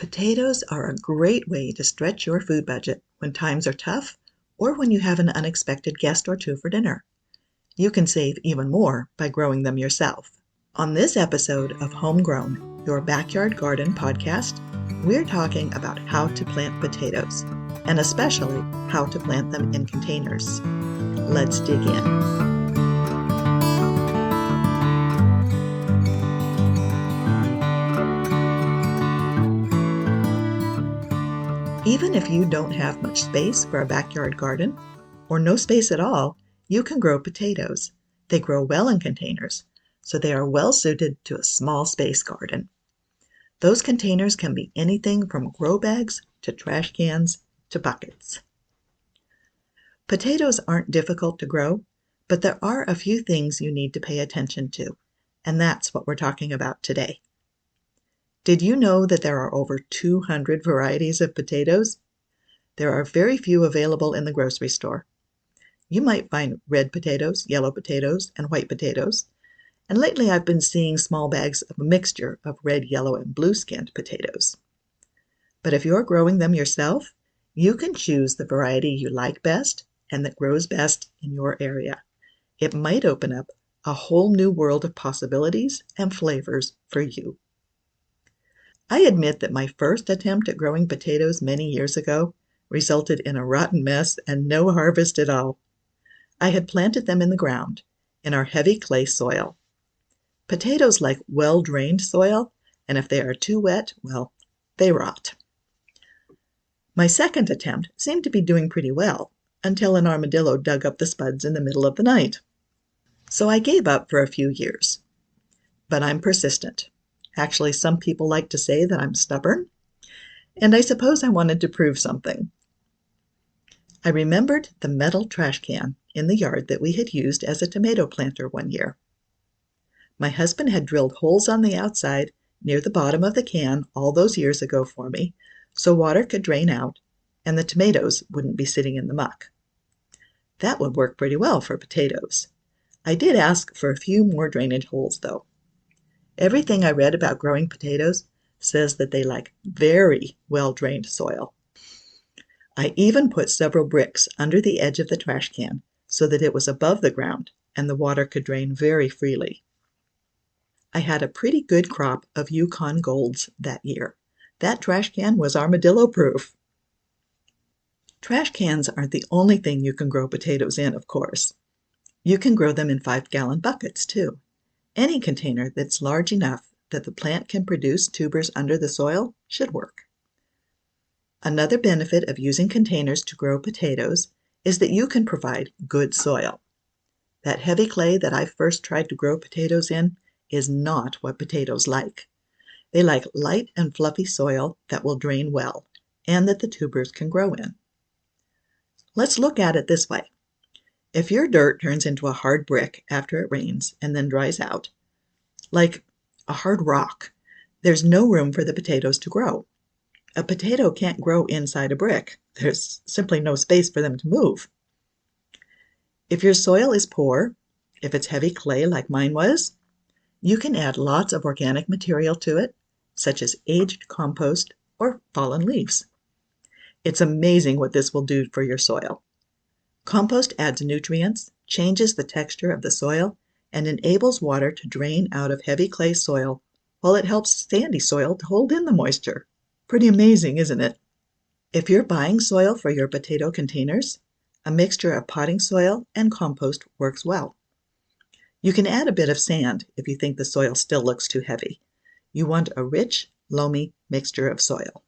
Potatoes are a great way to stretch your food budget when times are tough or when you have an unexpected guest or two for dinner. You can save even more by growing them yourself. On this episode of Homegrown, your backyard garden podcast, we're talking about how to plant potatoes, and especially how to plant them in containers. Let's dig in. Even if you don't have much space for a backyard garden, or no space at all, you can grow potatoes. They grow well in containers, so they are well suited to a small space garden. Those containers can be anything from grow bags to trash cans to buckets. Potatoes aren't difficult to grow, but there are a few things you need to pay attention to, and that's what we're talking about today. Did you know that there are over 200 varieties of potatoes? There are very few available in the grocery store. You might find red potatoes, yellow potatoes, and white potatoes, and lately I've been seeing small bags of a mixture of red, yellow, and blue-skinned potatoes. But if you're growing them yourself, you can choose the variety you like best and that grows best in your area. It might open up a whole new world of possibilities and flavors for you. I admit that my first attempt at growing potatoes many years ago resulted in a rotten mess and no harvest at all. I had planted them in the ground, in our heavy clay soil. Potatoes like well-drained soil, and if they are too wet, well, they rot. My second attempt seemed to be doing pretty well, until an armadillo dug up the spuds in the middle of the night. So I gave up for a few years. But I'm persistent. Actually, some people like to say that I'm stubborn, and I suppose I wanted to prove something. I remembered the metal trash can in the yard that we had used as a tomato planter one year. My husband had drilled holes on the outside near the bottom of the can all those years ago for me, so water could drain out and the tomatoes wouldn't be sitting in the muck. That would work pretty well for potatoes. I did ask for a few more drainage holes, though. Everything I read about growing potatoes says that they like very well-drained soil. I even put several bricks under the edge of the trash can so that it was above the ground and the water could drain very freely. I had a pretty good crop of Yukon Golds that year. That trash can was armadillo-proof. Trash cans aren't the only thing you can grow potatoes in, of course. You can grow them in 5-gallon buckets, too. Any container that's large enough that the plant can produce tubers under the soil should work. Another benefit of using containers to grow potatoes is that you can provide good soil. That heavy clay that I first tried to grow potatoes in is not what potatoes like. They like light and fluffy soil that will drain well and that the tubers can grow in. Let's look at it this way. If your dirt turns into a hard brick after it rains and then dries out, like a hard rock, there's no room for the potatoes to grow. A potato can't grow inside a brick. There's simply no space for them to move. If your soil is poor, if it's heavy clay like mine was, you can add lots of organic material to it, such as aged compost or fallen leaves. It's amazing what this will do for your soil. Compost adds nutrients, changes the texture of the soil, and enables water to drain out of heavy clay soil while it helps sandy soil to hold in the moisture. Pretty amazing, isn't it? If you're buying soil for your potato containers, a mixture of potting soil and compost works well. You can add a bit of sand if you think the soil still looks too heavy. You want a rich, loamy mixture of soil.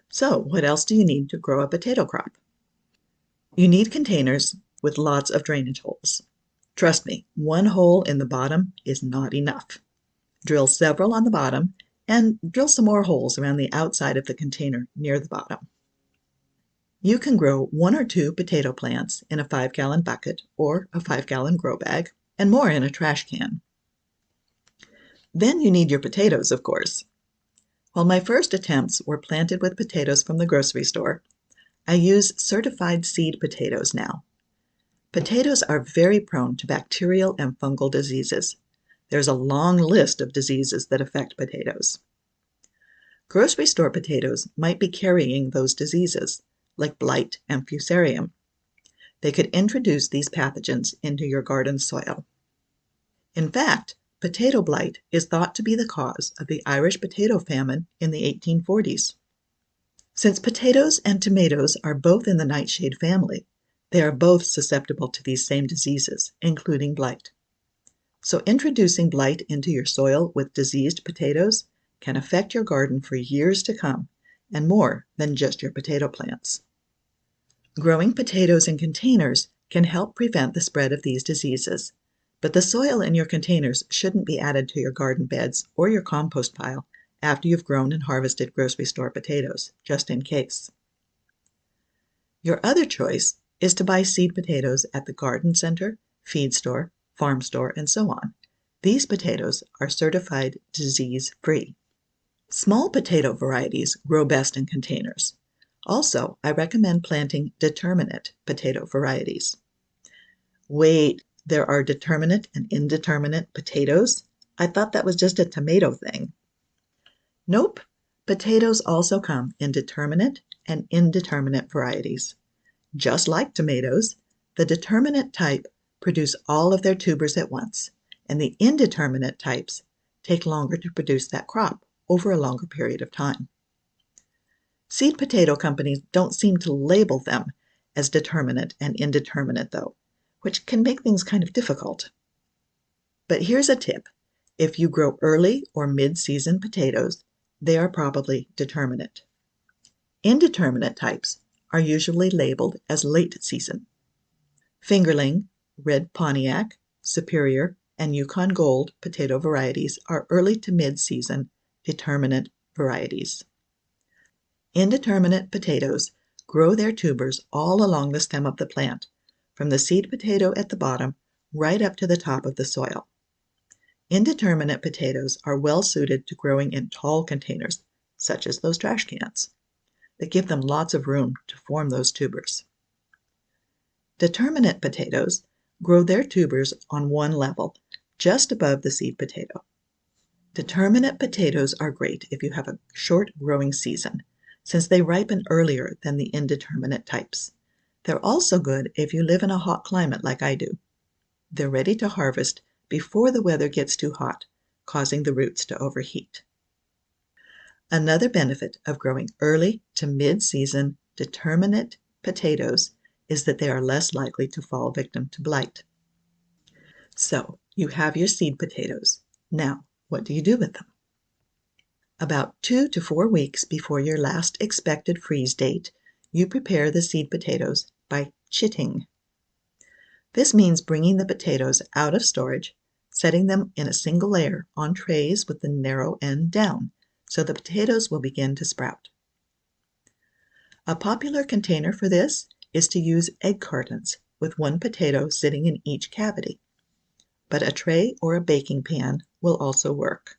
So, what else do you need to grow a potato crop? You need containers with lots of drainage holes. Trust me, one hole in the bottom is not enough. Drill several on the bottom and drill some more holes around the outside of the container near the bottom. You can grow 1 or 2 potato plants in a 5-gallon bucket or a 5-gallon grow bag, and more in a trash can. Then you need your potatoes, of course. While my first attempts were planted with potatoes from the grocery store, I use certified seed potatoes now. Potatoes are very prone to bacterial and fungal diseases. There's a long list of diseases that affect potatoes. Grocery store potatoes might be carrying those diseases, like blight and fusarium. They could introduce these pathogens into your garden soil. In fact, potato blight is thought to be the cause of the Irish potato famine in the 1840s. Since potatoes and tomatoes are both in the nightshade family, they are both susceptible to these same diseases, including blight. So introducing blight into your soil with diseased potatoes can affect your garden for years to come, and more than just your potato plants. Growing potatoes in containers can help prevent the spread of these diseases, but the soil in your containers shouldn't be added to your garden beds or your compost pile after you've grown and harvested grocery store potatoes, just in case. Your other choice is to buy seed potatoes at the garden center, feed store, farm store, and so on. These potatoes are certified disease-free. Small potato varieties grow best in containers. Also, I recommend planting determinate potato varieties. Wait, there are determinate and indeterminate potatoes? I thought that was just a tomato thing. Nope, potatoes also come in determinate and indeterminate varieties. Just like tomatoes, the determinate type produce all of their tubers at once, and the indeterminate types take longer to produce that crop over a longer period of time. Seed potato companies don't seem to label them as determinate and indeterminate, though, which can make things kind of difficult. But here's a tip. If you grow early or mid-season potatoes, they are probably determinate. Indeterminate types are usually labeled as late season. Fingerling, Red Pontiac, Superior, and Yukon Gold potato varieties are early to mid-season determinate varieties. Indeterminate potatoes grow their tubers all along the stem of the plant, from the seed potato at the bottom right up to the top of the soil. Indeterminate potatoes are well suited to growing in tall containers, such as those trash cans, that give them lots of room to form those tubers. Determinate potatoes grow their tubers on one level, just above the seed potato. Determinate potatoes are great if you have a short growing season, since they ripen earlier than the indeterminate types. They're also good if you live in a hot climate like I do. They're ready to harvest before the weather gets too hot, causing the roots to overheat. Another benefit of growing early to mid-season determinate potatoes is that they are less likely to fall victim to blight. So, you have your seed potatoes. Now, what do you do with them? About 2 to 4 weeks before your last expected freeze date, you prepare the seed potatoes by chitting. This means bringing the potatoes out of storage, setting them in a single layer on trays with the narrow end down, so the potatoes will begin to sprout. A popular container for this is to use egg cartons with one potato sitting in each cavity, but a tray or a baking pan will also work.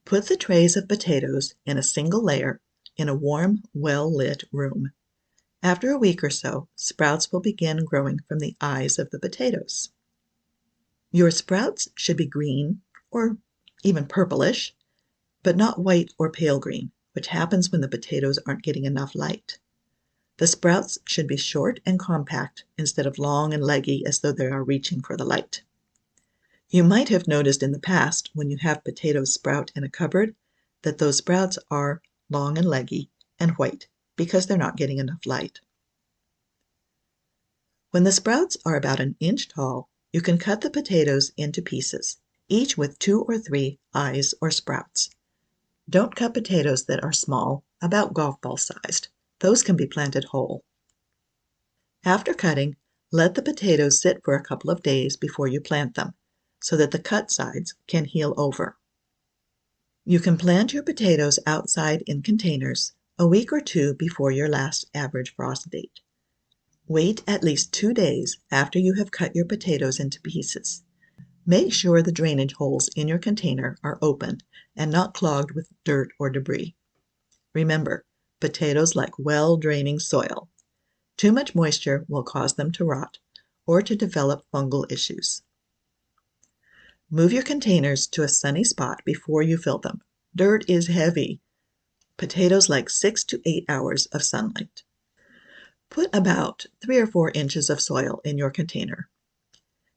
Put the trays of potatoes in a single layer in a warm, well-lit room. After a week or so, sprouts will begin growing from the eyes of the potatoes. Your sprouts should be green or even purplish, but not white or pale green, which happens when the potatoes aren't getting enough light. The sprouts should be short and compact instead of long and leggy as though they are reaching for the light. You might have noticed in the past when you have potatoes sprout in a cupboard that those sprouts are long and leggy and white because they're not getting enough light. When the sprouts are about an inch tall, you can cut the potatoes into pieces, each with 2 or 3 eyes or sprouts. Don't cut potatoes that are small, about golf ball sized. Those can be planted whole. After cutting, let the potatoes sit for a couple of days before you plant them, so that the cut sides can heal over. You can plant your potatoes outside in containers a week or 2 before your last average frost date. Wait at least 2 days after you have cut your potatoes into pieces. Make sure the drainage holes in your container are open and not clogged with dirt or debris. Remember, potatoes like well-draining soil. Too much moisture will cause them to rot or to develop fungal issues. Move your containers to a sunny spot before you fill them. Dirt is heavy. Potatoes like 6 to 8 hours of sunlight. Put about 3 or 4 inches of soil in your container.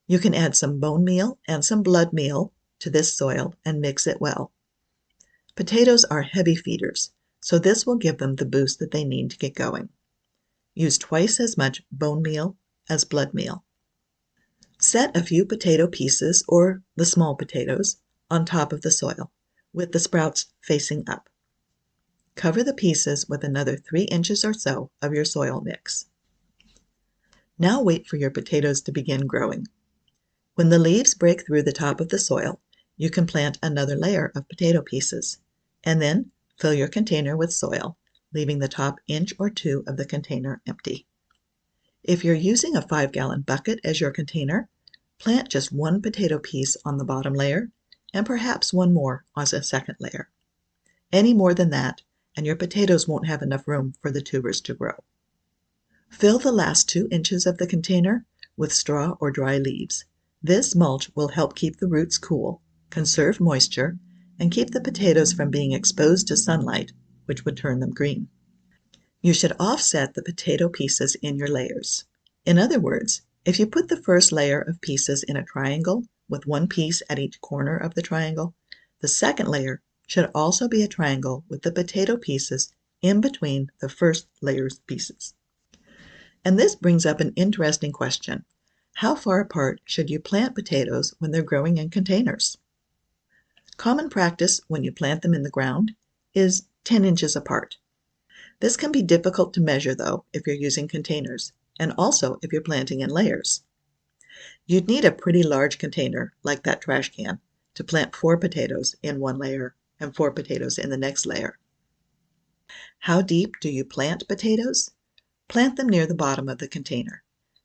You can add some bone meal and some blood meal to this soil and mix it well. Potatoes are heavy feeders, so this will give them the boost that they need to get going. Use twice as much bone meal as blood meal. Set a few potato pieces, or the small potatoes, on top of the soil, with the sprouts facing up. Cover the pieces with another 3 inches or so of your soil mix. Now wait for your potatoes to begin growing. When the leaves break through the top of the soil, you can plant another layer of potato pieces, and then fill your container with soil, leaving the top inch or 2 of the container empty. If you're using a 5-gallon bucket as your container, plant just 1 potato piece on the bottom layer, and perhaps 1 more as a second layer. Any more than that, and your potatoes won't have enough room for the tubers to grow. Fill the last 2 inches of the container with straw or dry leaves. This mulch will help keep the roots cool, conserve moisture, and keep the potatoes from being exposed to sunlight, which would turn them green. You should offset the potato pieces in your layers. In other words, if you put the first layer of pieces in a triangle with 1 piece at each corner of the triangle, the second layer should also be a triangle with the potato pieces in between the first layer's pieces. And this brings up an interesting question. How far apart should you plant potatoes when they're growing in containers? Common practice when you plant them in the ground is 10 inches apart. This can be difficult to measure, though, if you're using containers, and also if you're planting in layers. You'd need a pretty large container, like that trash can, to plant 4 potatoes in one layer and 4 potatoes in the next layer. How deep do you plant potatoes? Plant them near the bottom of the container.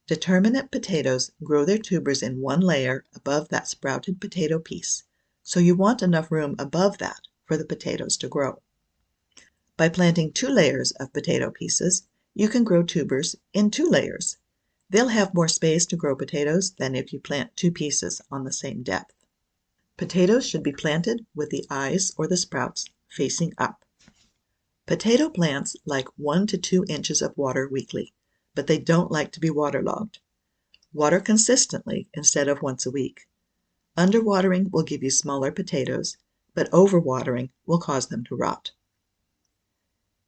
Determinate potatoes grow their tubers in 1 layer above that sprouted potato piece, so you want enough room above that for the potatoes to grow. By planting 2 layers of potato pieces, you can grow tubers in 2 layers. They'll have more space to grow potatoes than if you plant 2 pieces on the same depth. Potatoes should be planted with the eyes or the sprouts facing up. Potato plants like 1 to 2 inches of water weekly, but they don't like to be waterlogged. Water consistently instead of once a week. Underwatering will give you smaller potatoes, but overwatering will cause them to rot.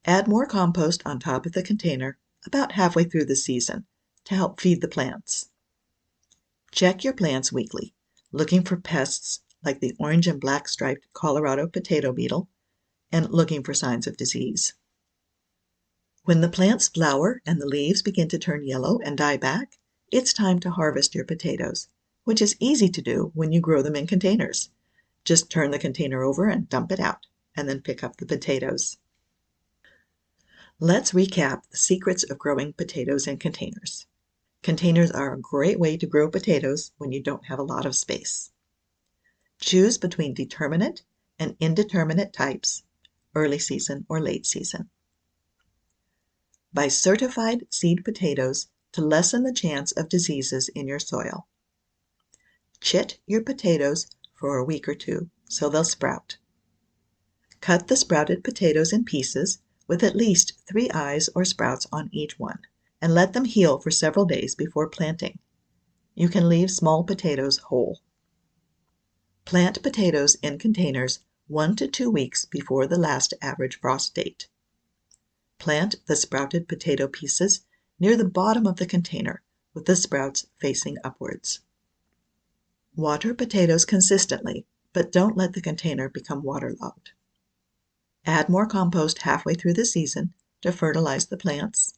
Add more compost on top of the container about halfway through the season to help feed the plants. Check your plants weekly, looking for pests like the orange and black striped Colorado potato beetle, and looking for signs of disease. When the plants flower and the leaves begin to turn yellow and die back, it's time to harvest your potatoes, which is easy to do when you grow them in containers. Just turn the container over and dump it out, and then pick up the potatoes. Let's recap the secrets of growing potatoes in containers. Containers are a great way to grow potatoes when you don't have a lot of space. Choose between determinate and indeterminate types, early season or late season. Buy certified seed potatoes to lessen the chance of diseases in your soil. Chit your potatoes for a week or 2 so they'll sprout. Cut the sprouted potatoes in pieces with at least 3 eyes or sprouts on each one, and let them heal for several days before planting. You can leave small potatoes whole. Plant potatoes in containers 1 to 2 weeks before the last average frost date. Plant the sprouted potato pieces near the bottom of the container with the sprouts facing upwards. Water potatoes consistently, but don't let the container become waterlogged. Add more compost halfway through the season to fertilize the plants.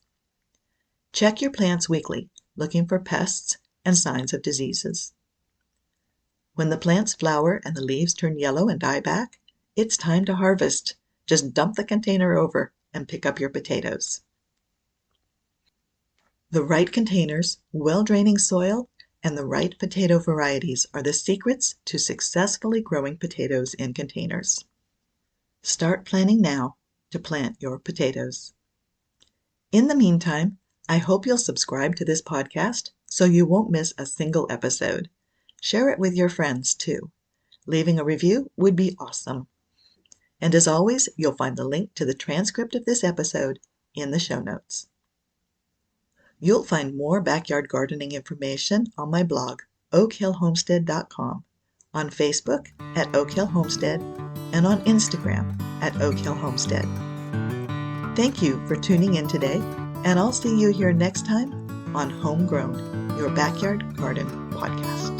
Check your plants weekly, looking for pests and signs of diseases. When the plants flower and the leaves turn yellow and die back, it's time to harvest. Just dump the container over and pick up your potatoes. The right containers, well-draining soil, and the right potato varieties are the secrets to successfully growing potatoes in containers. Start planning now to plant your potatoes. In the meantime, I hope you'll subscribe to this podcast so you won't miss a single episode. Share it with your friends too. Leaving a review would be awesome. And as always, you'll find the link to the transcript of this episode in the show notes. You'll find more backyard gardening information on my blog, oakhillhomestead.com, on Facebook at Oak Hill Homestead, and on Instagram at Oak Hill Homestead. Thank you for tuning in today, and I'll see you here next time on Homegrown, your backyard garden podcast.